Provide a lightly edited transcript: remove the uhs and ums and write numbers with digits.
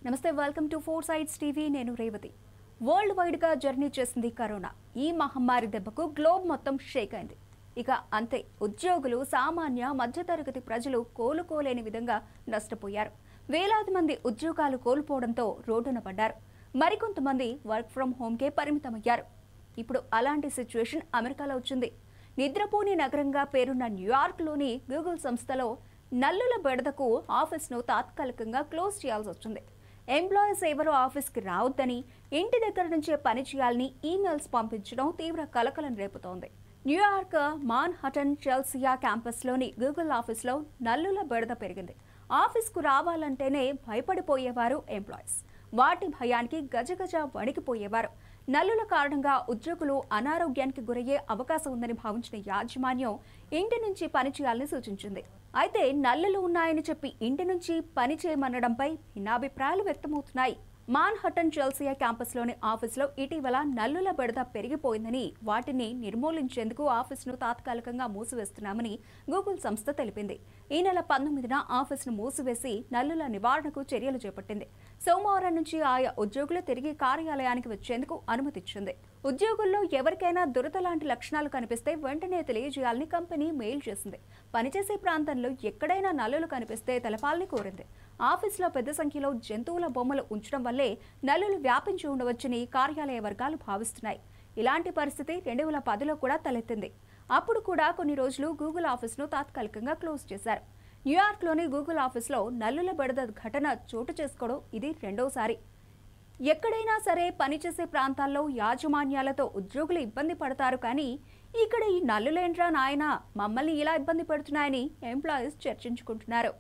నమస్తే, welcome to four sides TV. నేను Revathi. World wide గా జర్నీ చేసింది కరోనా. ఈ మహమ్మారి దెబ్బకు గ్లోబ్ మొత్తం షేక్ అయింది. ఇక అంతే, ఉద్యోగులు, సామాన్య మధ్యతరగతి ప్రజలు కోలుకోలేని విధంగా నష్టపోయారు. వేలాది మంది ఉద్యోగాలు కోల్పోవడంతో రోడ్డున పడ్డారు. మరికొంతమంది వర్క్ ఫ్రం హోమ్కే పరిమితమయ్యారు. ఇప్పుడు అలాంటి సిచ్యువేషన్ అమెరికాలో వచ్చింది. నిద్రపోని నగరంగా పేరున్న న్యూయార్క్లోని గూగుల్ సంస్థలో నల్లుల బెడదకు ఆఫీస్ను తాత్కాలికంగా క్లోజ్ చేయాల్సి వచ్చింది. ఎంప్లాయీస్ ఎవరూ ఆఫీస్కి రావద్దని, ఇంటి దగ్గర నుంచే పని చేయాలని ఈమెయిల్స్ పంపించడం తీవ్ర కలకలం రేపుతోంది. న్యూయార్క్ మాన్హటన్ చెల్సియా క్యాంపస్లోని గూగుల్ ఆఫీస్లో నల్లుల బెడద పెరిగింది. ఆఫీస్కు రావాలంటేనే భయపడిపోయేవారు ఎంప్లాయీస్. వాటి భయానికి గజగజ వణికిపోయేవారు. నల్లుల కారణంగా ఉద్యోగులు అనారోగ్యానికి గురయ్యే అవకాశం ఉందని భావించిన యాజమాన్యం ఇంటి నుంచి పనిచేయాలని సూచించింది. అయితే నల్లులు ఉన్నాయని చెప్పి ఇంటి నుంచి పని చేయమనడంపై భిన్నాభిప్రాయాలు వ్యక్తమవుతున్నాయి. మాన్హటన్ చెల్సియా క్యాంపస్లోని ఆఫీసులో ఇటీవల నల్లుల బెడద పెరిగిపోయిందని, వాటిని నిర్మూలించేందుకు ఆఫీసును తాత్కాలికంగా మూసివేస్తున్నామని గూగుల్ సంస్థ తెలిపింది. ఈ నెల 19న ఆఫీసును మూసివేసి నల్లుల నివారణకు చర్యలు చేపట్టింది. సోమవారం నుంచి ఆయా ఉద్యోగులు తిరిగి కార్యాలయానికి వచ్చేందుకు అనుమతిచ్చింది. ఉద్యోగుల్లో ఎవరికైనా దురద లాంటి లక్షణాలు కనిపిస్తే వెంటనే తెలియజేయాలని కంపెనీ మెయిల్ చేసింది. పనిచేసే ప్రాంతంలో ఎక్కడైనా నల్లులు కనిపిస్తే తెలపాలని కోరింది. ఆఫీసులో పెద్ద సంఖ్యలో జంతువుల బొమ్మలు ఉంచడం వల్లే నల్లులు వ్యాపించి ఉండవచ్చని కార్యాలయ వర్గాలు భావిస్తున్నాయి. ఇలాంటి పరిస్థితి 2010లో కూడా తలెత్తింది. అప్పుడు కూడా కొన్ని రోజులు గూగుల్ ఆఫీసును తాత్కాలికంగా క్లోజ్ చేశారు. న్యూయార్క్లోని గూగుల్ ఆఫీసులో నల్లుల బెడద ఘటన చోటు చేసుకోవడం ఇది రెండోసారి. ఎక్కడైనా సరే పనిచేసే ప్రాంతాల్లో యాజమాన్యాలతో ఉద్యోగులు ఇబ్బంది పడతారు, కానీ ఇక్కడ ఈ నల్లులేంట్రా నాయనా, మమ్మల్ని ఇలా ఇబ్బంది పెడుతున్నాయని ఎంప్లాయీస్ చర్చించుకుంటున్నారు.